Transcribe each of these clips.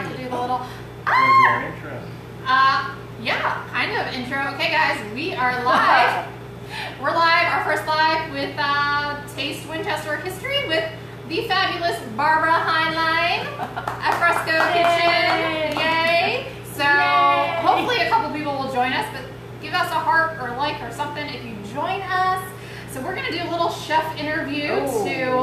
forgot to do the little intro. yeah, kind of intro. Okay guys, we are live. We're live, our first live with Taste Winchester History with the fabulous Barbara Hineline at Fresco Kitchen. Yay! So hopefully a couple people will join us, but give us a heart or like or something if you join us. So we're gonna do a little chef interview to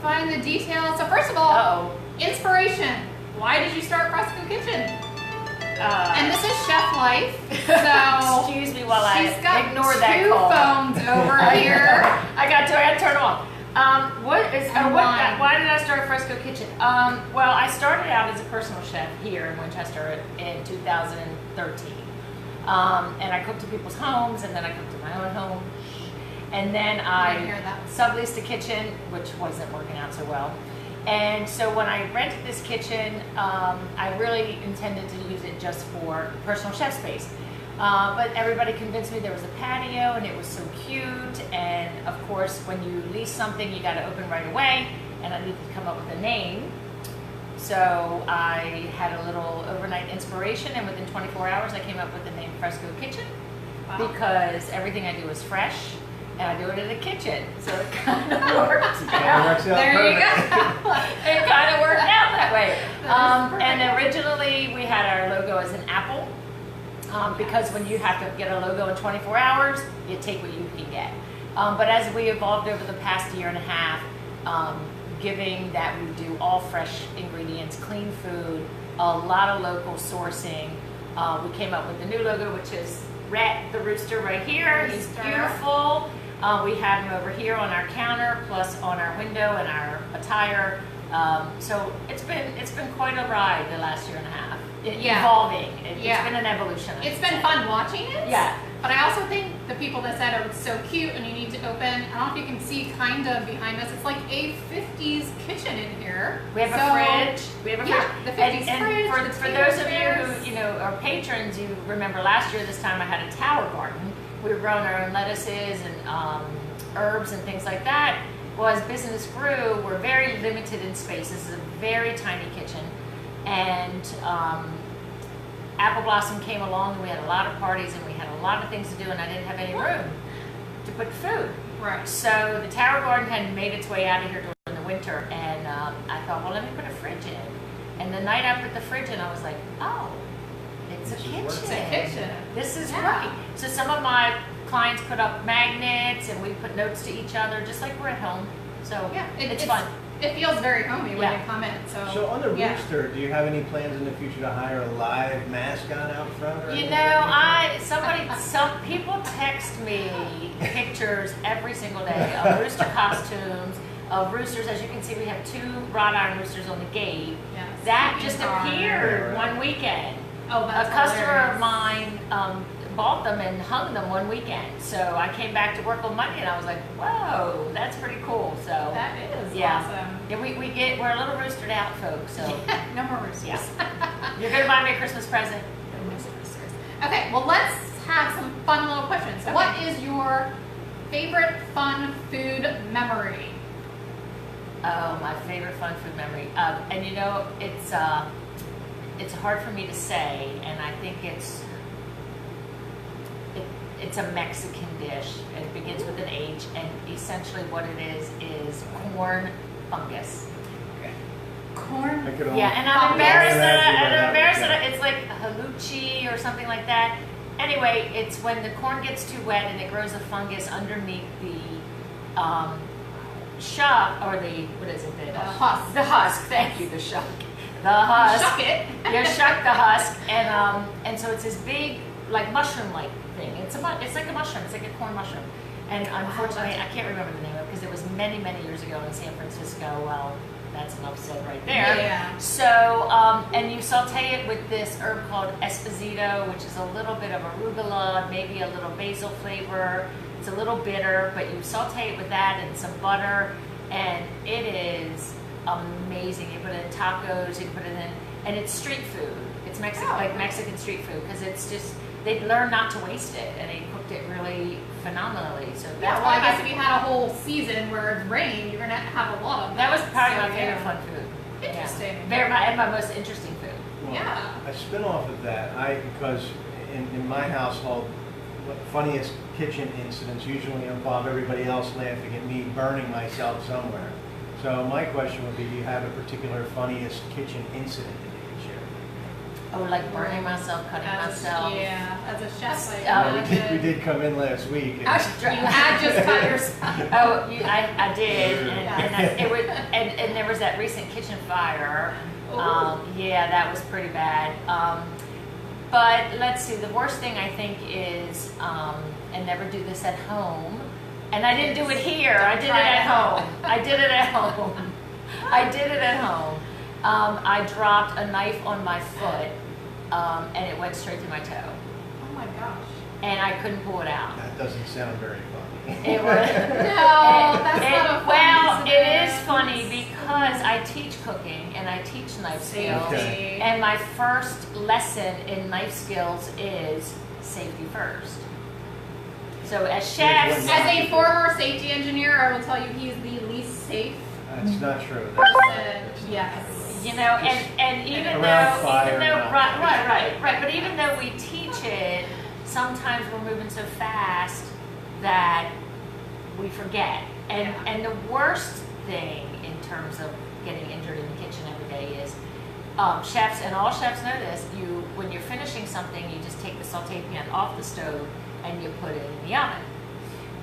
find the details. So first of all, inspiration. Why did you start Fresco Kitchen? And this is Chef Life, so excuse me while I She's ignore that got two phones over here. I got to turn them off. Why did I start Fresco Kitchen? Well, I started out as a personal chef here in Winchester in 2013. And I cooked to people's homes, and then I cooked at my own home. And then I subleased a kitchen, which wasn't working out so well. And so when I rented this kitchen, I really intended to use it just for personal chef space. But everybody convinced me there was a patio and it was so cute. And of course, when you lease something, you got to open right away. And I needed to come up with a name. So I had a little overnight inspiration, and within 24 hours, I came up with the name Fresco Kitchen. Wow. Because everything I do is fresh. And I do it in the kitchen, so it kind of works out. There you go. It kind of worked out that way. And originally we had our logo as an apple, because when you have to get a logo in 24 hours, you take what you can get. But as we evolved over the past year and a half, given that we do all fresh ingredients, clean food, a lot of local sourcing, we came up with the new logo, which is Rat the Rooster right here. He's beautiful. We have him over here on our counter, plus on our window and our attire. So it's been quite a ride the last year and a half. Evolving. It's been an evolution. It's been fun watching it. Yeah. But I also think the people that said it was so cute and you need to open, I don't know if you can see kind of behind us, it's like a 50s kitchen in here. We have a fridge. We have a fridge. The 50s and fridge. For those of you who are patrons, you remember last year this time I had a tower garden. We were growing our own lettuces and herbs and things like that. Well, as business grew, we're very limited in space. This is a very tiny kitchen. And Apple Blossom came along, and we had a lot of parties and we had a lot of things to do, and I didn't have any room to put food. Right. So the tower garden had made its way out of here during the winter, and I thought, well, let me put a fridge in. And the night I put the fridge in, I was like, oh, it's a kitchen. It's a kitchen. This is working. So some of my clients put up magnets, and we put notes to each other, just like we're at home. So it's fun. It feels very homey when you come in. So on the rooster, do you have any plans in the future to hire a live mascot out front? Or some people text me pictures every single day of rooster costumes, of roosters. As you can see, we have 2 wrought iron roosters on the gate. Yes. That just appeared one weekend. Oh, that's a customer hilarious. of mine bought them and hung them one weekend. So I came back to work on Monday and I was like, whoa, that's pretty cool. So that is awesome. Yeah, we're a little roostered out, folks. So no more roosters. Yeah. You're gonna buy me a Christmas present. No more roosters. Okay, well let's have some fun little questions. So what is your favorite fun food memory? Oh, my favorite fun food memory. And it's hard for me to say, and I think it's a Mexican dish. It begins with an H, and essentially what it is corn fungus. Okay. Corn? Yeah, and I'm embarrassed that it's like haluchi or something like that. Anyway, it's when the corn gets too wet and it grows a fungus underneath the shuck, or what is it? The husk. The husk, thank you, the shuck. The husk. Shuck it. You shuck the husk, and so it's this big, like mushroom-like thing. It's like a mushroom. It's like a corn mushroom. And unfortunately, I can't remember the name of it because it was many, many years ago in San Francisco. Well, that's enough said right there. Yeah. So, and you saute it with this herb called esposito, which is a little bit of arugula, maybe a little basil flavor. It's a little bitter, but you saute it with that and some butter, and it is amazing. You put it in tacos, you put it in, and it's street food. It's Mexican street food, because it's just, they learned not to waste it, and they cooked it really phenomenally. So that's I guess if you had a whole season where it's rained, you're gonna have a lot of that. That was probably my favorite fun food. Interesting. Yeah. And my most interesting food. Well, Yeah. A spin-off of that, because in my household, what funniest kitchen incidents usually involve everybody else laughing at me burning myself somewhere. So my question would be, do you have a particular funniest kitchen incident that you could share? Oh, like burning myself, cutting myself. Yeah, as a chef, I We did come in last week. You had just cut yourself. Oh, I did, and there was that recent kitchen fire. Yeah, that was pretty bad. But let's see, the worst thing I think is, and never do this at home, and I didn't do it here, I did it at home. I did it at home. I did it at home. I dropped a knife on my foot, and it went straight to my toe. Oh my gosh. And I couldn't pull it out. That doesn't sound very funny. It was. That's not a funny well, incident. it is funny because I teach cooking and I teach knife skills. Okay. And my first lesson in knife skills is safety first. So as chefs, As a former safety engineer, I will tell you he is the least safe That's not true. person. Yes. you know, and even though, right, but even though we teach it, sometimes we're moving so fast that we forget. And the worst thing in terms of getting injured in the kitchen every day is chefs, and all chefs know this, when you're finishing something, you just take the saute pan off the stove and you put it in the oven.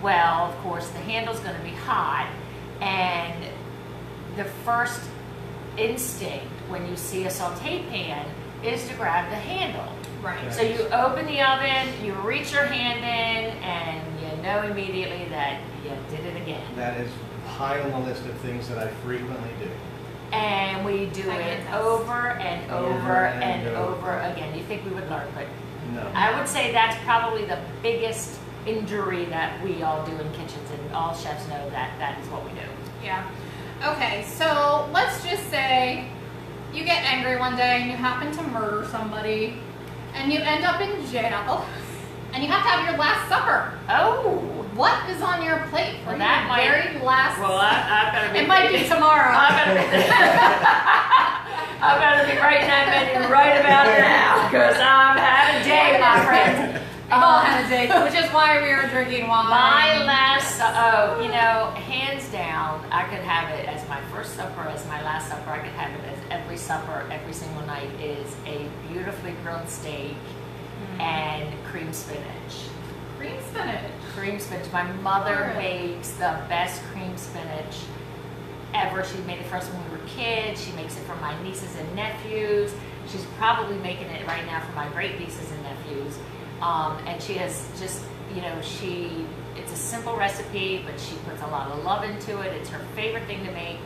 Well, of course, the handle's going to be hot, and the first instinct when you see a saute pan is to grab the handle. Right. So you open the oven, you reach your hand in, and you know immediately that you did it again. That is high on the list of things that I frequently do. And we do it over and over and over again. You think we would learn, but No. I would say that's probably the biggest injury that we all do in kitchens, and all chefs know that that is what we do. Yeah. Okay, so let's just say you get angry one day and you happen to murder somebody and you end up in jail and you have to have your last supper. Oh! What is on your plate for Well, your that might- very last Well, I've got to be. It might be tomorrow. I've got to be writing that menu right about now, because I've had a day, my friends. We've all had a day, which is why we are drinking wine. My last, hands down, I could have it as my first supper, as my last supper. I could have it as every supper, every single night is a beautifully grilled steak and cream spinach. Cream spinach. Cream spinach. My mother Alright. makes the best cream spinach ever. She made it for us when we were kids. She makes it for my nieces and nephews. She's probably making it right now for my great nieces and nephews. And she has just, it's a simple recipe, but she puts a lot of love into it. It's her favorite thing to make.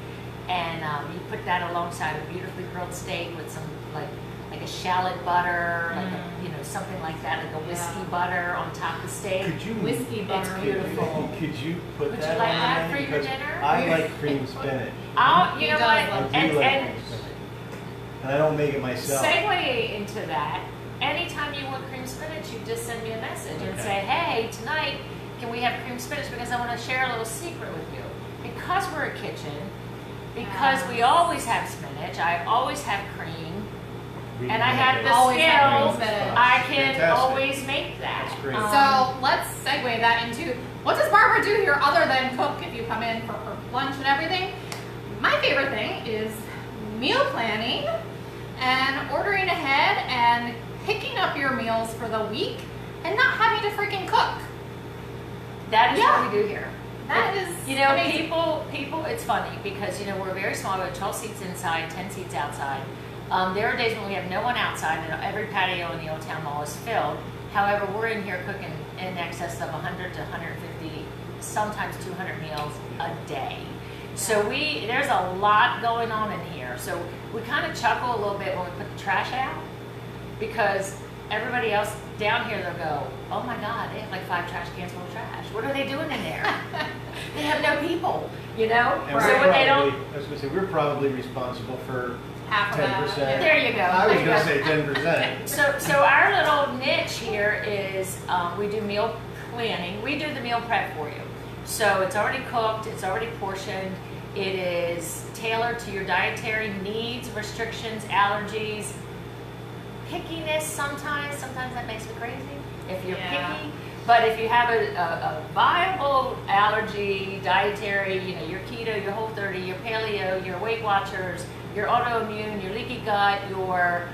And you put that alongside a beautifully grilled steak with some like a shallot butter, something like that, like a whiskey butter on top of the steak. Could you Whiskey butter. It's beautiful. Could you put Would that you like on that the for menu? your Because dinner? I like cream spinach. You know does what? love I do like And cream spinach. And I don't make it myself. segue into that. Anytime you want cream spinach, you just send me a message and Okay. say, hey, tonight, can we have cream spinach? Because I want to share a little secret with you. Because we're a kitchen, because we always have spinach, I always have cream, We and I make have it. the Always have cream skills, spinach. I can Fantastic. always make that. That's great. So let's segue that into, what does Barbara do here other than cook if you come in for her lunch and everything? My favorite thing is meal planning and ordering ahead and picking up your meals for the week and not having to freaking cook. That is what we do here. That is amazing. People, it's funny because, we're very small. We have 12 seats inside, 10 seats outside. There are days when we have no one outside and every patio in the Old Town Mall is filled. However, we're in here cooking in excess of 100 to 150, sometimes 200 meals a day. So there's a lot going on in here. So we kind of chuckle a little bit when we put the trash out, because everybody else down here, they'll go, oh my God, they have like 5 trash cans full of trash. What are they doing in there? They have no people, And So we're what they don't, probably, I was going to say, we're probably responsible for Half of 10%. that. there you go. I was There you going to go. say 10%. So our little niche here is we do meal planning. We do the meal prep for you. So it's already cooked, it's already portioned, It is tailored to your dietary needs, restrictions, allergies, pickiness sometimes that makes me crazy if you're picky. But if you have a viable allergy, dietary, your keto, your Whole 30, your paleo, your Weight Watchers, your autoimmune, your leaky gut, your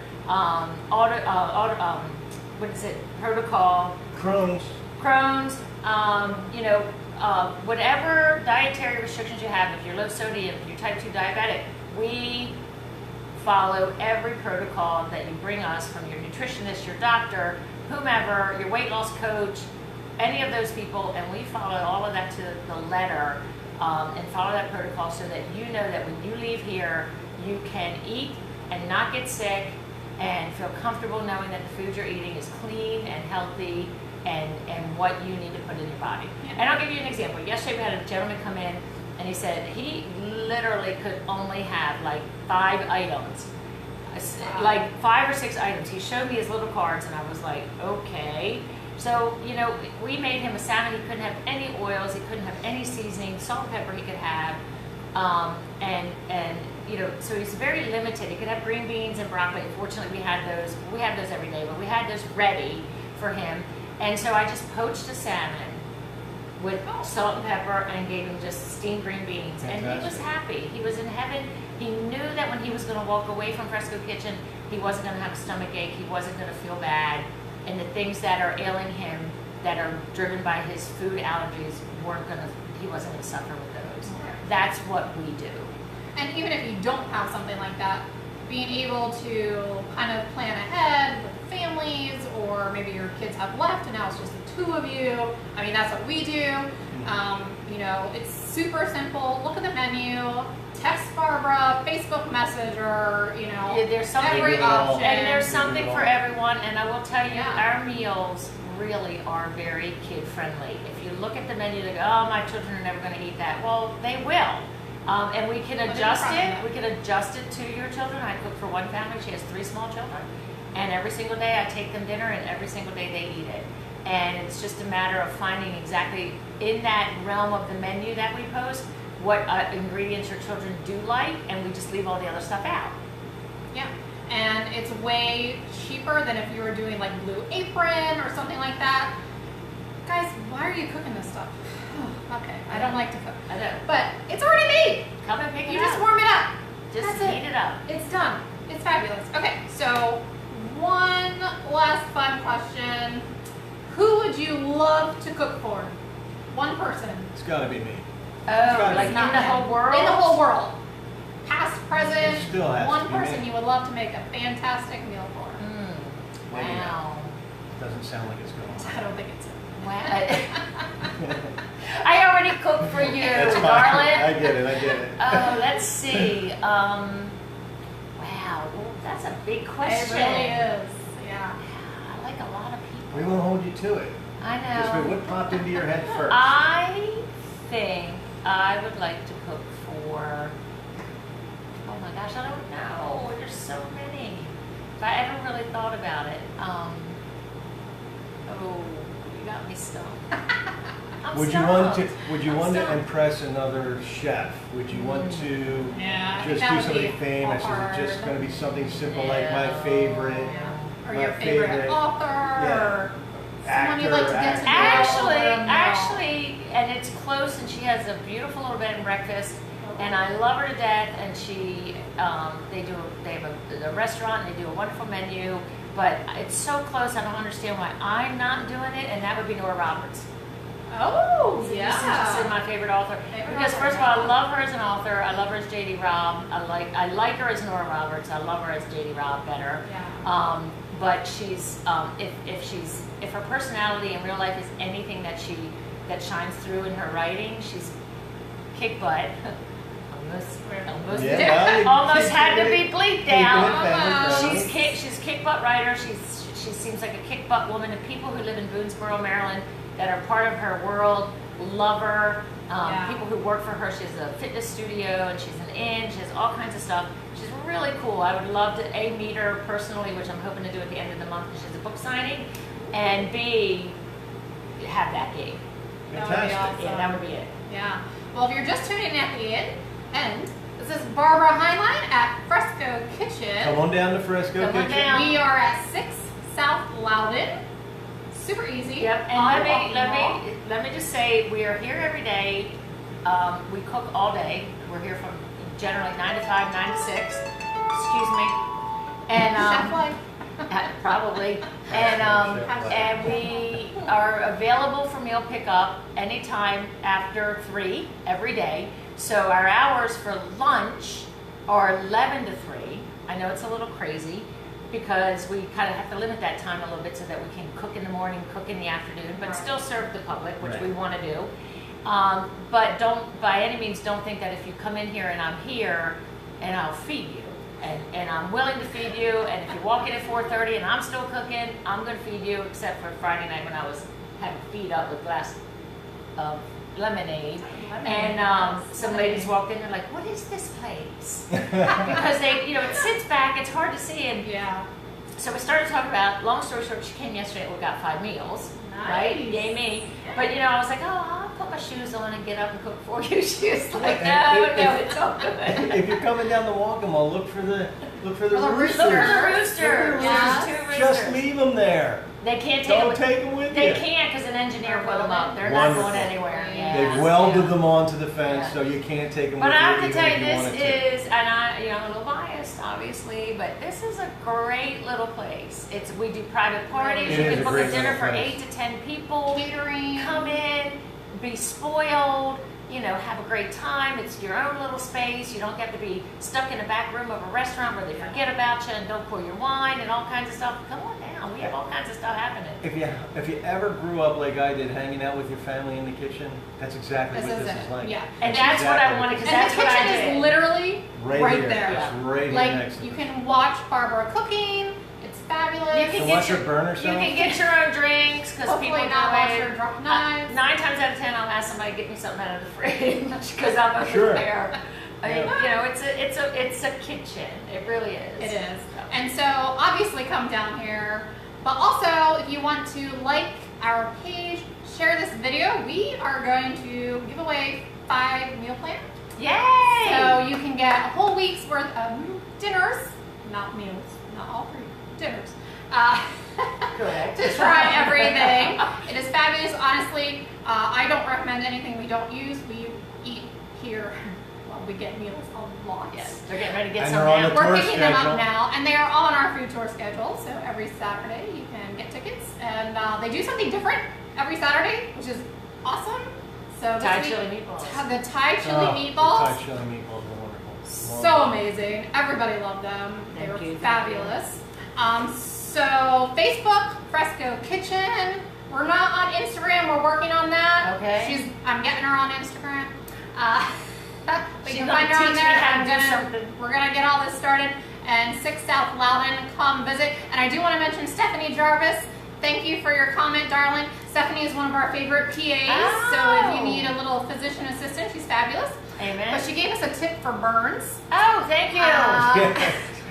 protocol, Crohn's, whatever dietary restrictions you have, if you're low sodium, if you're type 2 diabetic, we follow every protocol that you bring us from your nutritionist, your doctor, whomever, your weight loss coach, any of those people, and we follow all of that to the letter and follow that protocol so that you know that when you leave here, you can eat and not get sick and feel comfortable knowing that the food you're eating is clean and healthy and what you need to put in your body. And I'll give you an example. Yesterday we had a gentleman come in and he said he literally could only have like 5 items. Like 5 or 6 items. He showed me his little cards and I was like, okay. So, we made him a salmon. He couldn't have any oils. He couldn't have any seasoning. Salt and pepper he could have. So he's very limited. He could have green beans and broccoli. Fortunately, we had those. We have those every day, but we had those ready for him. And so I just poached a salmon with salt and pepper and gave him just steamed green beans. Fantastic. And he was happy. He was in heaven. He knew that when he was going to walk away from Fresco Kitchen, he wasn't going to have a stomach ache. He wasn't going to feel bad. And the things that are ailing him that are driven by his food allergies he wasn't going to suffer with those. That's what we do. And even if you don't have something like that, being able to kind of plan ahead with families, or maybe your kids have left and now it's just the 2 of you. I mean, that's what we do. It's super simple. Look at the menu, text Barbara, Facebook message, or, there's something, every option. And there's something for everyone. And I will tell you, Yeah. our meals really are very kid friendly. If you look at the menu, they go, oh, my children are never going to eat that. Well, they will. And we can adjust it. We can adjust it to your children. I cook for one family. She has 3 small children. And every single day I take them dinner, and every single day they eat it. And it's just a matter of finding exactly in that realm of the menu that we post what ingredients your children do like, and we just leave all the other stuff out. Yeah, and it's way cheaper than if you were doing like Blue Apron or something like that. Guys, why are you cooking this stuff? Okay, I don't like to cook. I know. But it's already made. Come and pick it up. You just warm it up. Just That's heat it up. It's done. It's fabulous. Okay, so one last fun question. Who would you love to cook for? One person. It's got to be me. Oh, like in the whole world? In the whole world. Past, present, It still has one to be person me. you would love to make a fantastic meal for. Maybe Wow. Doesn't sound like it's going I on. don't think it's Wow. I already cooked for you, That's fine. darling. I get it. Oh, let's see. Wow, well, that's a big question. It really is. Yeah. I like a lot of people. We won't hold you to it. I Just know. what popped into your head first? I think I would like to cook for, oh my gosh, I don't know. There's so many. If I haven't really thought about it. Oh, you got me stumped. I'm Would stumped. you want to stumped. impress another chef? Would you want to Yeah, I think just that do would something be famous? Is hard. it just going to be something simple like my favorite? Yeah. Or My your favorite favorite, author, or someone you'd like to get to know. Actually, and it's close, and she has a beautiful little bed and breakfast, and I love her to death. And she, they have a restaurant, and they do a wonderful menu, but it's so close. I don't understand why I'm not doing it, and that would be Nora Roberts. Oh, Since yeah. she's my favorite author. Favorite Because author, first of all, yeah. I love her as an author. I love her as J.D. Robb. I like her as Nora Roberts. I love her as J.D. Robb better. Yeah. But she's if her personality in real life is anything that shines through in her writing, she's kick butt. Almost Yeah, well, almost had to be bleeped down. Keeping it family She's kick butt writer. She seems like a kick butt woman. And people who live in Boonesboro, Maryland, that are part of her world love her. Yeah. People who work for her. She has a fitness studio, and she's an inn. She has all kinds of stuff. She's really cool. I would love to meet her personally, which I'm hoping to do at the end of the month because she has a book signing, and B, have that gig. That would be Fantastic. awesome. Yeah, that would be it. Yeah. Well, if you're just tuning in at the end, And this is Barbara Hineline at Fresco Kitchen. Come on down to Fresco Come on Kitchen. down. We are at 6 South Loudon. Super easy. Yep, and let me just say, we are here every day. We cook all day. We're here from generally 9 to 5, 9 to 6. Excuse me. And Chef life. probably. And we are available for meal pickup anytime after 3 every day. So our hours for lunch are 11 to 3. I know it's a little crazy, because we kind of have to limit that time a little bit so that we can cook in the morning, cook in the afternoon, but still serve the public, which we want to do. But don't, by any means, don't think that if you come in here and I'm here and I'll feed you, and I'm willing to feed you, and if you walk in at 4:30 and I'm still cooking, I'm going to feed you, except for Friday night when I was having feed up with a glass of lemonade. And some ladies walked in, they're like, what is this place? Because they, it sits back, it's hard to see. And Yeah. so we started talking about, long story short, she came yesterday and we got 5 meals. Nice. Right? Yay me. But I was like, I'll put my shoes on and get up and cook for you. She was like, no, it's all good. If you're coming down the Walk-in-Wall, look for the roosters. the Look for the rooster. Yeah. There's 2 roosters. Just leave them there. They can't take Don't them. take them with They you. can't, because an engineer put them up. They're not Wonderful. going anywhere. Yeah. They've welded them onto the fence, Yeah. so you can't take them But with you. I have to even tell if you, you wanted to. this is, and I'm a little biased, obviously, but this is a great little place. We do private parties. It You is can a book great a dinner little for place. 8 to 10 people. Catering. Come in, be spoiled, have a great time. It's your own little space. You don't get to be stuck in the back room of a restaurant where they forget about you and don't pour your wine and all kinds of stuff. Come on down. We have all kinds of stuff happening. If you ever grew up like I did, hanging out with your family in the kitchen, that's exactly what this is like. Yeah. And that's what I wanted, because And that's the what I kitchen did. is literally right here. there. It's right here Like, next to you it. can watch Barbara cooking. It's fabulous. You can To get watch your, her burn you herself? can get your own drinks, because people Hopefully go not watch in. her drop knives. 9 times out of 10, I'll ask somebody to get me something out of the fridge, because I'm over Sure. there. I mean, Yeah. it's a kitchen. It really is. It is. And so obviously come down here. But also, if you want to like our page, share this video, we are going to give away 5 meal plans. Yay! So you can get a whole week's worth of dinners, not meals, not all 3, dinners. Correct. To try everything. It is fabulous. Honestly, I don't recommend anything we don't use. We eat here. Well, we get meals a lot. Yes, they're getting ready to get And some they're on now. the We're tour picking them schedule. up now, and they are all on our food tour schedule. So every Saturday you can get tickets, and they do something different every Saturday, which is awesome. So this Thai week, chili meatballs. the Thai chili Oh, meatballs, The Thai chili meatballs are wonderful. so amazing. Everybody loved them. They Thank were you. fabulous. So Facebook, Fresco Kitchen. We're not on Instagram. We're working on that. Okay. I'm getting her on Instagram. But She's you can gonna find her on teach me there. how to do something. We're gonna get all this started. And 6 South Loudon, come visit. And I do want to mention Stephanie Jarvis. Thank you for your comment, darling. Stephanie is one of our favorite PAs. So if you need a little physician assistant, she's fabulous. Amen. But she gave us a tip for burns. Oh, thank you.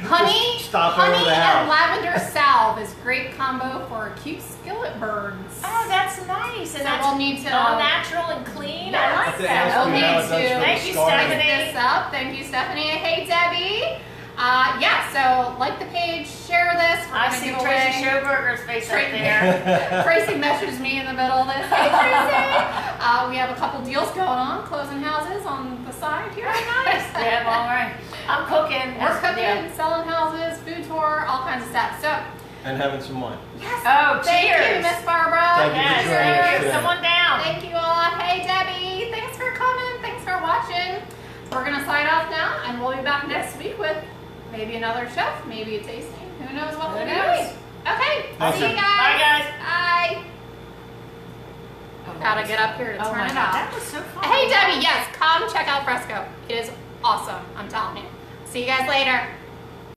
Honey, Just stop honey over the and house. lavender salve is great combo for acute skillet burns. Oh, that's nice. And So that's we'll need to all natural and clean. I like Have to that. ask We'll you need how it does to. for the Thank you, scar. Stephanie. Pick this up. Thank you, Stephanie. Hey, Debbie. Yeah, so like the page, share this. We're I gonna see give Tracy away. Schoberger's face up Tra- there. Tracy messaged me in the middle of this. Hey, Tracy. We have a couple deals going on, closing houses on the side here. Nice. Yeah, all right. I'm cooking. We're cooking, Yeah. selling houses, food tour, all kinds of stuff. So, And having some wine. yes. Oh, Thank you, cheers. Miss Barbara. Thank you for Yes, joining us cheers. today. Come on down. Thank you all. Hey, Debbie. Thanks for coming. Thanks for watching. We're going to sign off now, and we'll be back next week with maybe another chef, maybe a tasting. Who knows what we'll Who be knows? doing. Okay. Awesome. See you guys. Bye, guys. Bye. Oh, Gotta get up here to Oh turn my it God, off. that was so fun. Hey, Debbie. Yes, come check out Fresco. It is awesome. I'm telling you. See you guys later.